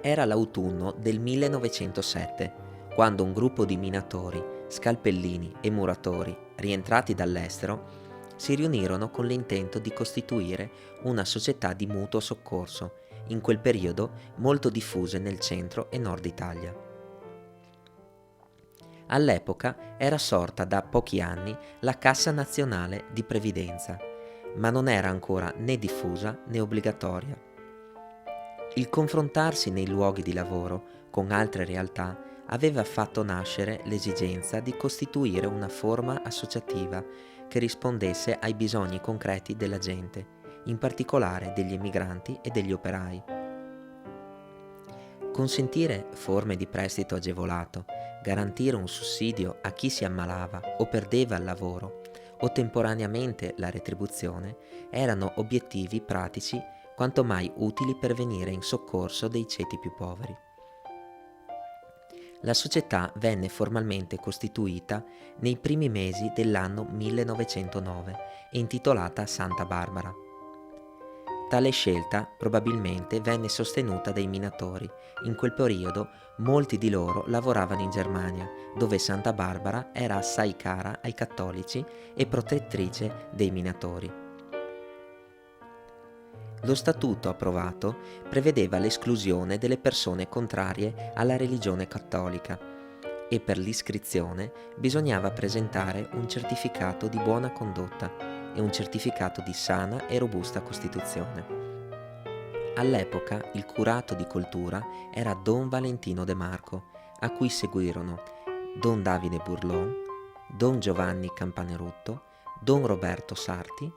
Era l'autunno del 1907, quando un gruppo di minatori, scalpellini e muratori, rientrati dall'estero, si riunirono con l'intento di costituire una società di mutuo soccorso, in quel periodo molto diffuse nel centro e nord Italia. All'epoca era sorta da pochi anni la Cassa Nazionale di Previdenza, ma non era ancora né diffusa né obbligatoria. Il confrontarsi nei luoghi di lavoro con altre realtà aveva fatto nascere l'esigenza di costituire una forma associativa che rispondesse ai bisogni concreti della gente, in particolare degli emigranti e degli operai. Consentire forme di prestito agevolato, garantire un sussidio a chi si ammalava o perdeva il lavoro o temporaneamente la retribuzione erano obiettivi pratici quanto mai utili per venire in soccorso dei ceti più poveri. La società venne formalmente costituita nei primi mesi dell'anno 1909 e intitolata Santa Barbara. Tale scelta probabilmente venne sostenuta dai minatori. In quel periodo molti di loro lavoravano in Germania, dove Santa Barbara era assai cara ai cattolici e protettrice dei minatori. Lo statuto approvato prevedeva l'esclusione delle persone contrarie alla religione cattolica e per l'iscrizione bisognava presentare un certificato di buona condotta e un certificato di sana e robusta costituzione. All'epoca il curato di coltura era Don Valentino De Marco, a cui seguirono Don Davide Burlon, Don Giovanni Campanerutto, Don Roberto Sarti,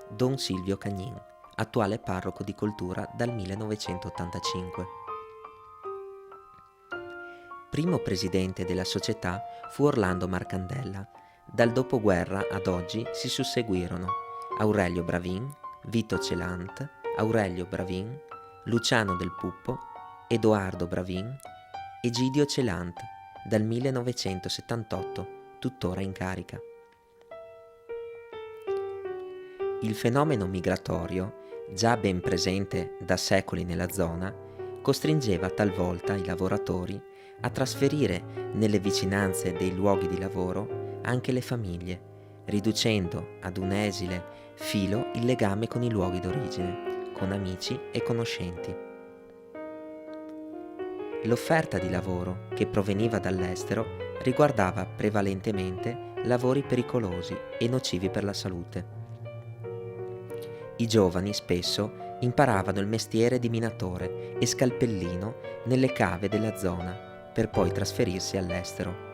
Don Silvio Cagnin, attuale parroco di coltura dal 1985. Primo presidente della società fu Orlando Marcandella. Dal dopoguerra ad oggi si susseguirono Aurelio Bravin, Vito Celant, Aurelio Bravin, Luciano del Puppo, Edoardo Bravin, Egidio Celant, dal 1978, tuttora in carica. Il fenomeno migratorio, già ben presente da secoli nella zona, costringeva talvolta i lavoratori a trasferire nelle vicinanze dei luoghi di lavoro anche le famiglie, riducendo ad un esile filo il legame con i luoghi d'origine, con amici e conoscenti. L'offerta di lavoro che proveniva dall'estero riguardava prevalentemente lavori pericolosi e nocivi per la salute. I giovani spesso imparavano il mestiere di minatore e scalpellino nelle cave della zona per poi trasferirsi all'estero.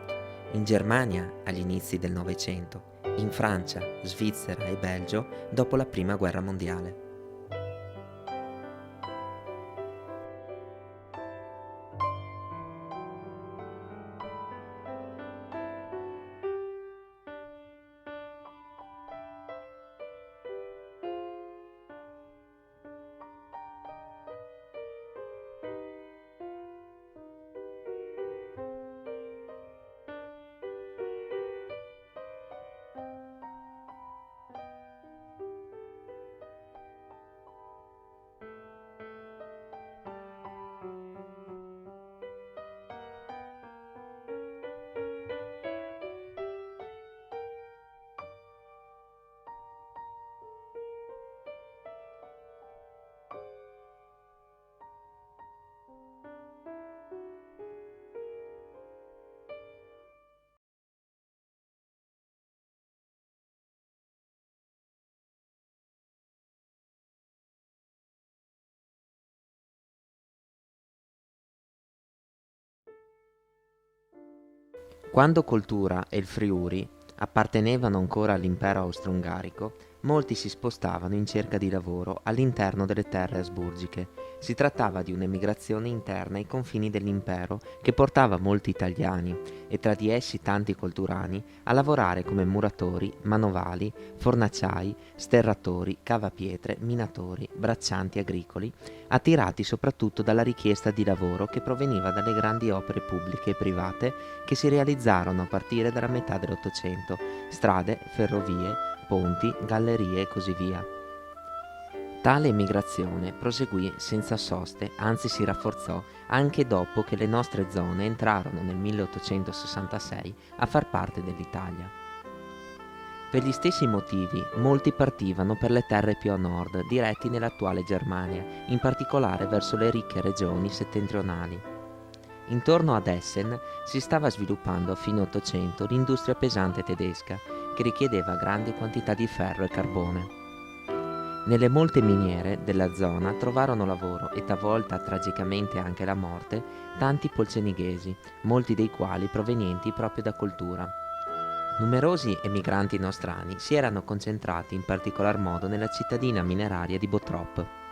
In Germania agli inizi del Novecento, in Francia, Svizzera e Belgio dopo la Prima Guerra Mondiale. Quando Coltura e il Friuli appartenevano ancora all'impero austro-ungarico, molti si spostavano in cerca di lavoro all'interno delle terre asburgiche. Si trattava di un'emigrazione interna ai confini dell'impero che portava molti italiani, e tra di essi tanti colturani, a lavorare come muratori, manovali, fornaciai, sterratori, cavapietre, minatori, braccianti agricoli, attirati soprattutto dalla richiesta di lavoro che proveniva dalle grandi opere pubbliche e private che si realizzarono a partire dalla metà dell'Ottocento: strade, ferrovie, ponti, gallerie e così via. Tale emigrazione proseguì senza soste, anzi si rafforzò anche dopo che le nostre zone entrarono nel 1866 a far parte dell'Italia. Per gli stessi motivi, molti partivano per le terre più a nord, diretti nell'attuale Germania, in particolare verso le ricche regioni settentrionali. Intorno ad Essen si stava sviluppando a fine Ottocento l'industria pesante tedesca, che richiedeva grandi quantità di ferro e carbone. Nelle molte miniere della zona trovarono lavoro e talvolta tragicamente anche la morte tanti polzenighesi, molti dei quali provenienti proprio da coltura. Numerosi emigranti nostrani si erano concentrati in particolar modo nella cittadina mineraria di Bottrop.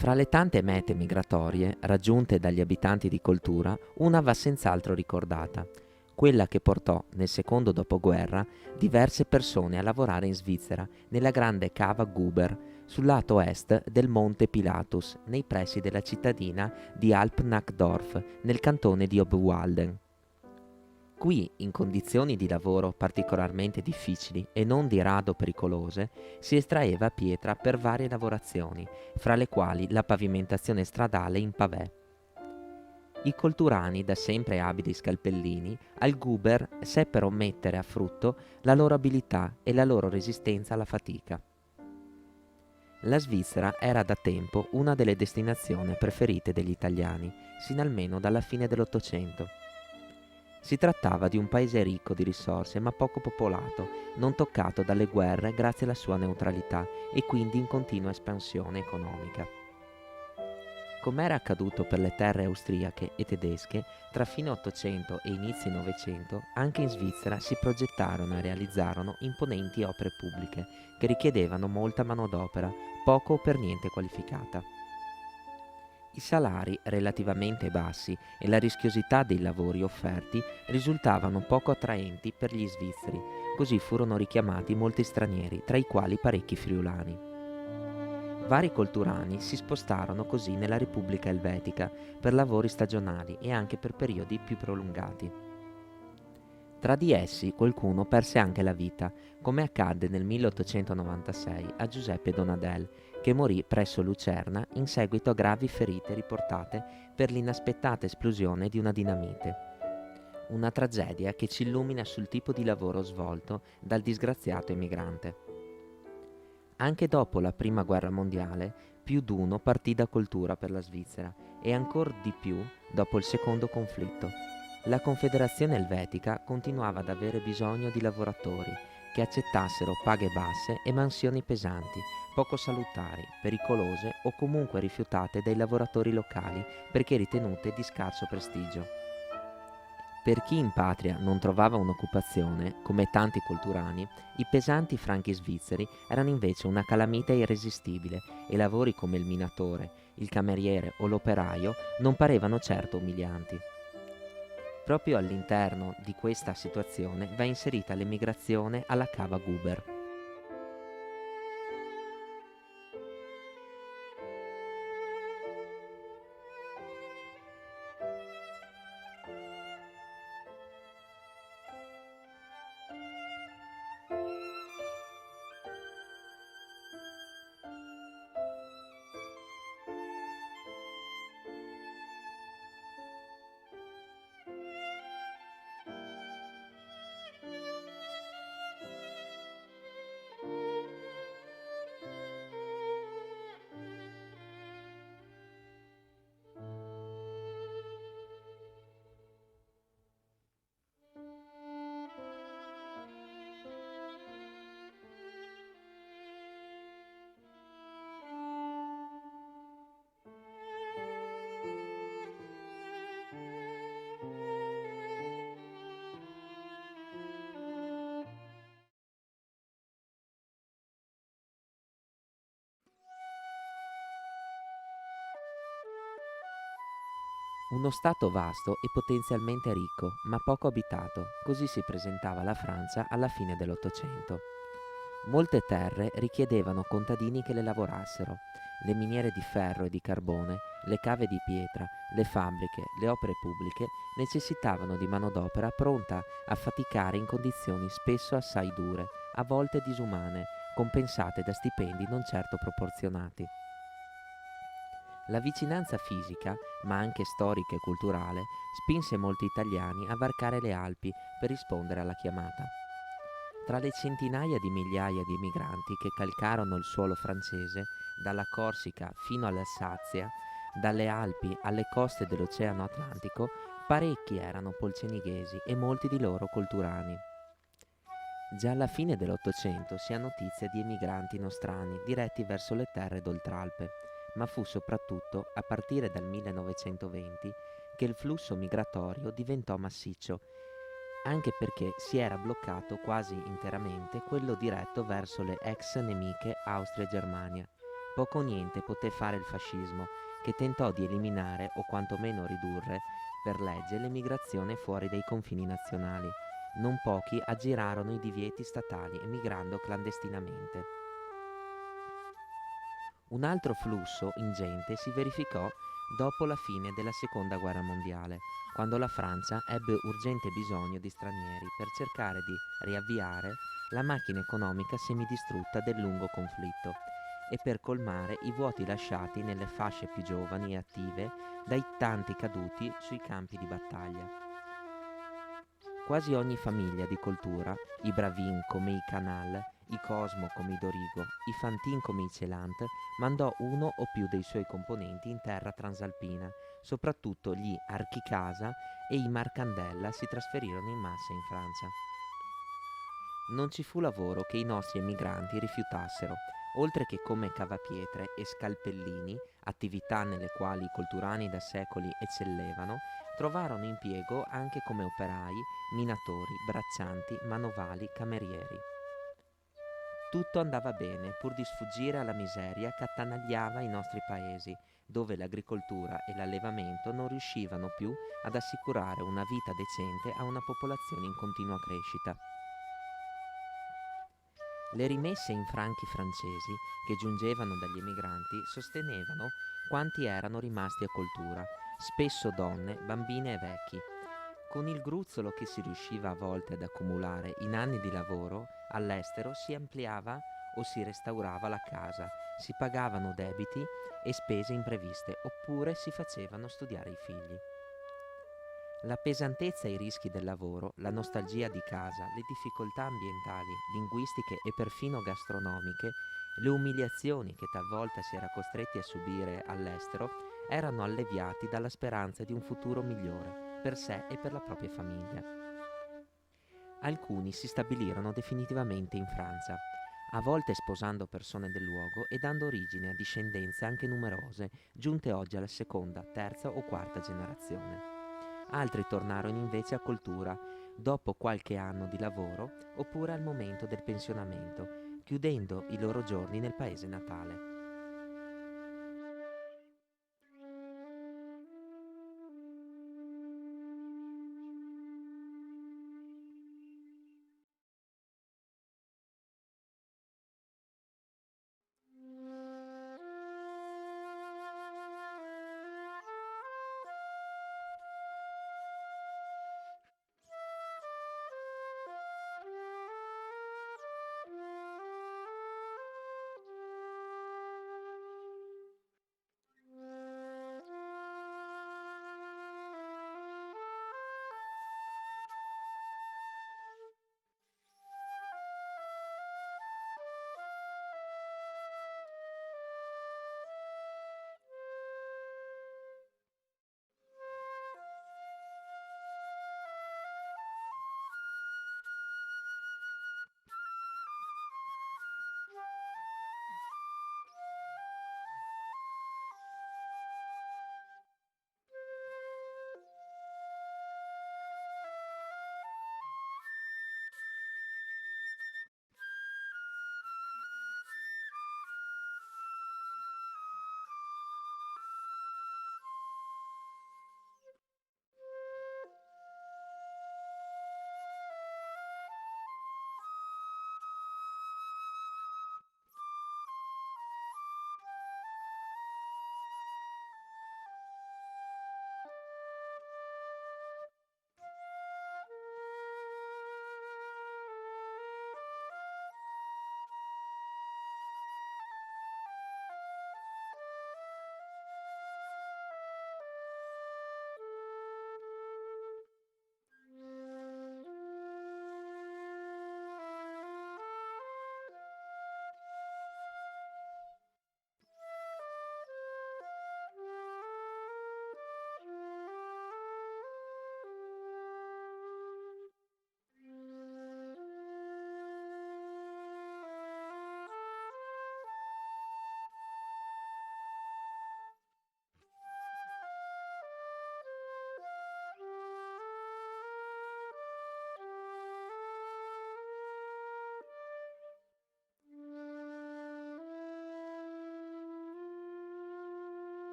Fra le tante mete migratorie raggiunte dagli abitanti di coltura, una va senz'altro ricordata, quella che portò, nel secondo dopoguerra, diverse persone a lavorare in Svizzera, nella grande cava Guber, sul lato est del Monte Pilatus, nei pressi della cittadina di Alpnachdorf, nel cantone di Obwalden. Qui, in condizioni di lavoro particolarmente difficili e non di rado pericolose, si estraeva pietra per varie lavorazioni, fra le quali la pavimentazione stradale in pavè. I colturani, da sempre abili scalpellini, al Guber seppero mettere a frutto la loro abilità e la loro resistenza alla fatica. La Svizzera era da tempo una delle destinazioni preferite degli italiani, sino almeno dalla fine dell'Ottocento. Si trattava di un paese ricco di risorse ma poco popolato, non toccato dalle guerre grazie alla sua neutralità e quindi in continua espansione economica. Come era accaduto per le terre austriache e tedesche, tra fine Ottocento e inizi Novecento, anche in Svizzera si progettarono e realizzarono imponenti opere pubbliche che richiedevano molta manodopera, poco o per niente qualificata. I salari relativamente bassi e la rischiosità dei lavori offerti risultavano poco attraenti per gli svizzeri, così furono richiamati molti stranieri, tra i quali parecchi friulani. Vari colturani si spostarono così nella Repubblica Elvetica per lavori stagionali e anche per periodi più prolungati. Tra di essi qualcuno perse anche la vita, come accadde nel 1896 a Giuseppe Donadel, che morì presso Lucerna in seguito a gravi ferite riportate per l'inaspettata esplosione di una dinamite. Una tragedia che ci illumina sul tipo di lavoro svolto dal disgraziato emigrante. Anche dopo la Prima Guerra Mondiale, più d'uno partì da coltura per la Svizzera e ancor di più dopo il secondo conflitto. La Confederazione Elvetica continuava ad avere bisogno di lavoratori che accettassero paghe basse e mansioni pesanti, poco salutari, pericolose o comunque rifiutate dai lavoratori locali perché ritenute di scarso prestigio. Per chi in patria non trovava un'occupazione, come tanti colturani, i pesanti franchi svizzeri erano invece una calamita irresistibile e lavori come il minatore, il cameriere o l'operaio non parevano certo umilianti. Proprio all'interno di questa situazione va inserita l'emigrazione alla cava Guber. Uno stato vasto e potenzialmente ricco, ma poco abitato, così si presentava la Francia alla fine dell'Ottocento. Molte terre richiedevano contadini che le lavorassero Le miniere di ferro e di carbone, le cave di pietra, le fabbriche, le opere pubbliche necessitavano di manodopera pronta a faticare in condizioni spesso assai dure, a volte disumane, compensate da stipendi non certo proporzionati. La vicinanza fisica, ma anche storica e culturale, spinse molti italiani a varcare le Alpi per rispondere alla chiamata. Tra le centinaia di migliaia di emigranti che calcarono il suolo francese, dalla Corsica fino all'Alsazia, dalle Alpi alle coste dell'Oceano Atlantico, parecchi erano polcenighesi e molti di loro colturani. Già alla fine dell'Ottocento si ha notizia di emigranti nostrani diretti verso le terre d'Oltralpe, ma fu soprattutto a partire dal 1920 che il flusso migratorio diventò massiccio, anche perché si era bloccato quasi interamente quello diretto verso le ex nemiche Austria e Germania. Poco o niente poté fare il fascismo, che tentò di eliminare o quantomeno ridurre per legge l'emigrazione fuori dai confini nazionali. Non pochi aggirarono i divieti statali emigrando clandestinamente. Un altro flusso ingente si verificò dopo la fine della Seconda Guerra Mondiale, quando la Francia ebbe urgente bisogno di stranieri per cercare di riavviare la macchina economica semidistrutta del lungo conflitto e per colmare i vuoti lasciati nelle fasce più giovani e attive dai tanti caduti sui campi di battaglia. Quasi ogni famiglia di coltura, i Bravin come i Canal, i Cosmo come i Dorigo, i Fantin come i Celant, mandò uno o più dei suoi componenti in terra transalpina. Soprattutto gli Archicasa e i Marcandella si trasferirono in massa in Francia. Non ci fu lavoro che i nostri emigranti rifiutassero, oltre che come cavapietre e scalpellini, attività nelle quali i colturani da secoli eccellevano, trovarono impiego anche come operai, minatori, braccianti, manovali, camerieri. Tutto andava bene, pur di sfuggire alla miseria che attanagliava i nostri paesi, dove l'agricoltura e l'allevamento non riuscivano più ad assicurare una vita decente a una popolazione in continua crescita. Le rimesse in franchi francesi che giungevano dagli emigranti sostenevano quanti erano rimasti a coltura, spesso donne, bambine e vecchi. Con il gruzzolo che si riusciva a volte ad accumulare in anni di lavoro, all'estero si ampliava o si restaurava la casa, si pagavano debiti e spese impreviste, oppure si facevano studiare i figli. La pesantezza e i rischi del lavoro, la nostalgia di casa, le difficoltà ambientali, linguistiche e perfino gastronomiche, le umiliazioni che talvolta si era costretti a subire all'estero, erano alleviati dalla speranza di un futuro migliore per sé e per la propria famiglia. Alcuni si stabilirono definitivamente in Francia, a volte sposando persone del luogo e dando origine a discendenze anche numerose, giunte oggi alla seconda, terza o quarta generazione. Altri tornarono invece a coltura dopo qualche anno di lavoro oppure al momento del pensionamento, chiudendo i loro giorni nel paese natale.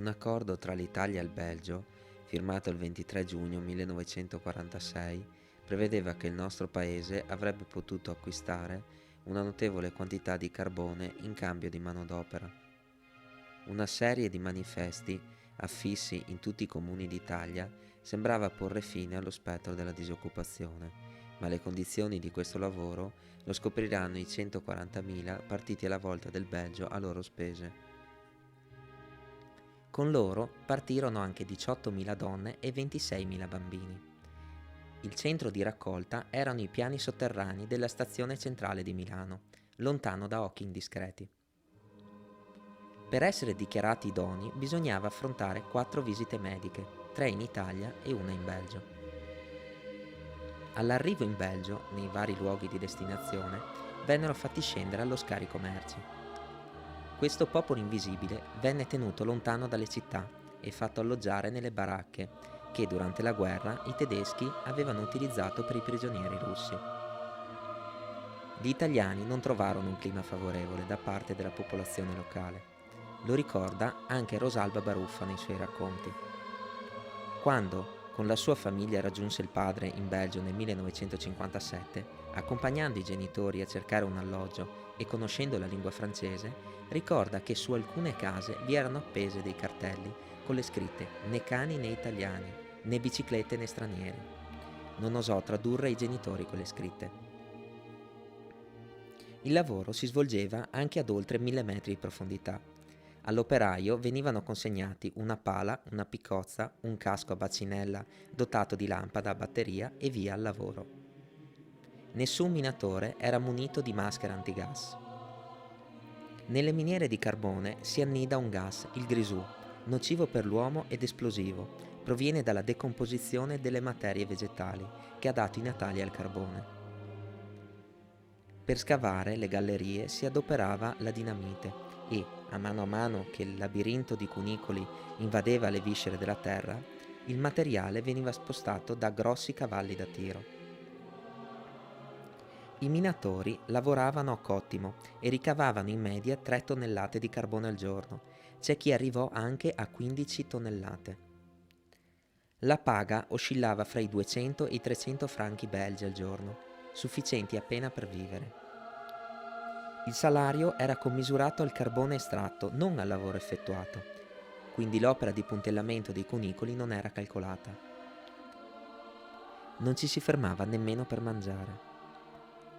Un accordo tra l'Italia e il Belgio, firmato il 23 giugno 1946, prevedeva che il nostro paese avrebbe potuto acquistare una notevole quantità di carbone in cambio di manodopera. Una serie di manifesti affissi in tutti i comuni d'Italia sembrava porre fine allo spettro della disoccupazione, ma le condizioni di questo lavoro lo scopriranno i 140.000 partiti alla volta del Belgio a loro spese. Con loro partirono anche 18.000 donne e 26.000 bambini. Il centro di raccolta erano i piani sotterranei della stazione centrale di Milano, lontano da occhi indiscreti. Per essere dichiarati idonei bisognava affrontare 4 visite mediche, 3 in Italia e una in Belgio. All'arrivo in Belgio, nei vari luoghi di destinazione, vennero fatti scendere allo scarico merci. Questo popolo invisibile venne tenuto lontano dalle città e fatto alloggiare nelle baracche che durante la guerra i tedeschi avevano utilizzato per i prigionieri russi. Gli italiani non trovarono un clima favorevole da parte della popolazione locale. Lo ricorda anche Rosalba Baruffa nei suoi racconti. Quando con la sua famiglia raggiunse il padre in Belgio nel 1957, accompagnando i genitori a cercare un alloggio e conoscendo la lingua francese, ricorda che su alcune case vi erano appese dei cartelli con le scritte né cani né italiani, né biciclette né stranieri. Non osò tradurre ai genitori quelle scritte. Il lavoro si svolgeva anche ad oltre 1000 metri di profondità. All'operaio venivano consegnati una pala, una piccozza, un casco a bacinella dotato di lampada a batteria e via al lavoro. Nessun minatore era munito di maschera antigas. Nelle miniere di carbone si annida un gas, il grisù, nocivo per l'uomo ed esplosivo. Proviene dalla decomposizione delle materie vegetali che ha dato i natali al carbone. Per scavare le gallerie si adoperava la dinamite e, a mano che il labirinto di cunicoli invadeva le viscere della terra, il materiale veniva spostato da grossi cavalli da tiro. I minatori lavoravano a cottimo e ricavavano in media 3 tonnellate di carbone al giorno. C'è chi arrivò anche a 15 tonnellate. La paga oscillava fra i 200 e i 300 franchi belgi al giorno, sufficienti appena per vivere. Il salario era commisurato al carbone estratto, non al lavoro effettuato, quindi l'opera di puntellamento dei cunicoli non era calcolata. Non ci si fermava nemmeno per mangiare.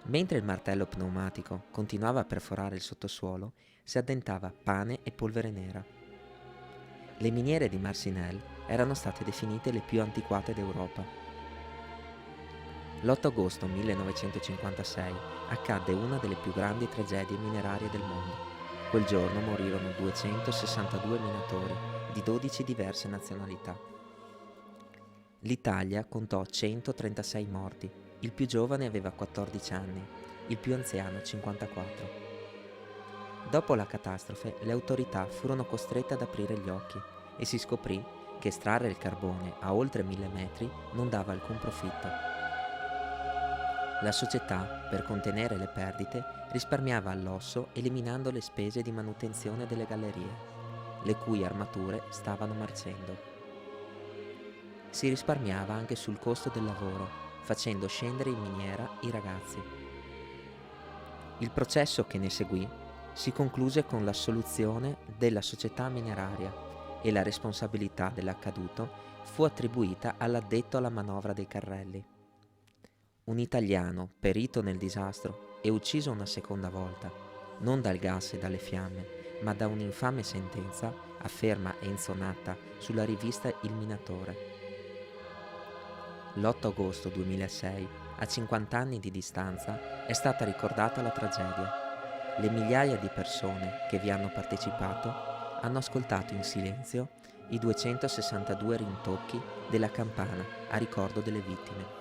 Mentre il martello pneumatico continuava a perforare il sottosuolo, si addentava pane e polvere nera. Le miniere di Marcinelle erano state definite le più antiquate d'Europa. L'8 agosto 1956 accadde una delle più grandi tragedie minerarie del mondo. Quel giorno morirono 262 minatori di 12 diverse nazionalità. L'Italia contò 136 morti, il più giovane aveva 14 anni, il più anziano 54. Dopo la catastrofe le autorità furono costrette ad aprire gli occhi e si scoprì che estrarre il carbone a oltre 1000 metri non dava alcun profitto. La società, per contenere le perdite, risparmiava all'osso eliminando le spese di manutenzione delle gallerie, le cui armature stavano marcendo. Si risparmiava anche sul costo del lavoro, facendo scendere in miniera i ragazzi. Il processo che ne seguì si concluse con l'assoluzione della società mineraria e la responsabilità dell'accaduto fu attribuita all'addetto alla manovra dei carrelli. Un italiano, perito nel disastro e ucciso una seconda volta, non dal gas e dalle fiamme, ma da un'infame sentenza, afferma Enzo Natta sulla rivista Il Minatore. L'8 agosto 2006, a 50 anni di distanza, è stata ricordata la tragedia. Le migliaia di persone che vi hanno partecipato hanno ascoltato in silenzio i 262 rintocchi della campana a ricordo delle vittime.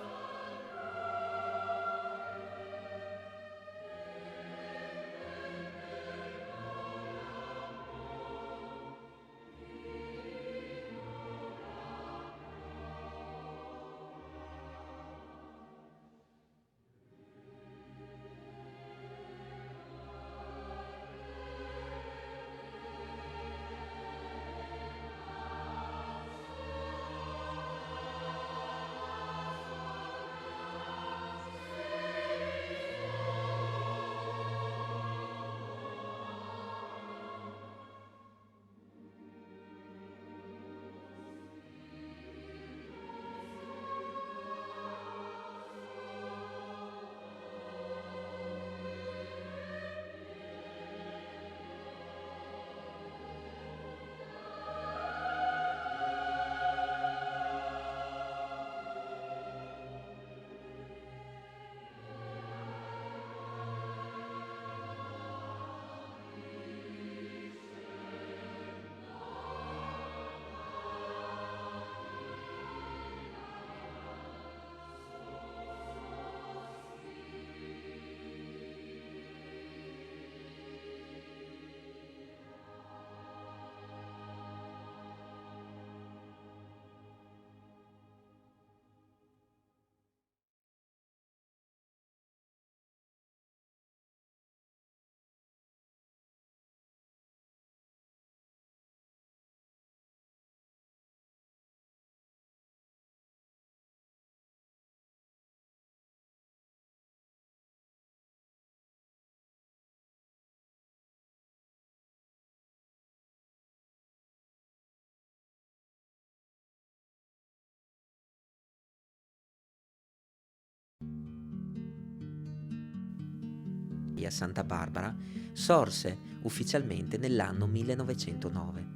a Santa Barbara, sorse ufficialmente nell'anno 1909.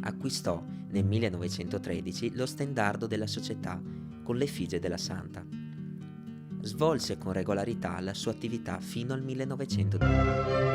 Acquistò nel 1913 lo stendardo della società con l'effigie della santa. Svolse con regolarità la sua attività fino al 1910.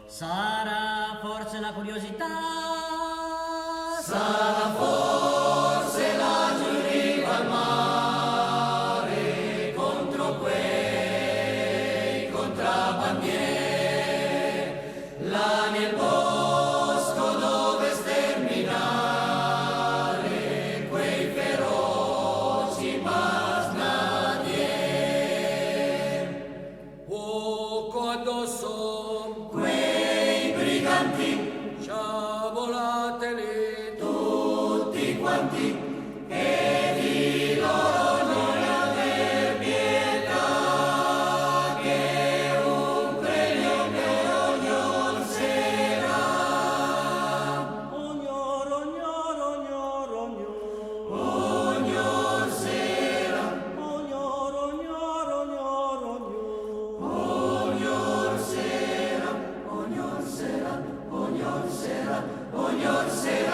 Sarà forse la curiosità, sarà forse la giuriva al mare contro quei contrabbandieri, là nel bosco dove sterminare quei feroci masnadieri. poco addosso sciavolateli tutti quanti e di loro non aver pietà, che un premio per ogni sera, ogni sera, ogni sera, ogni sera.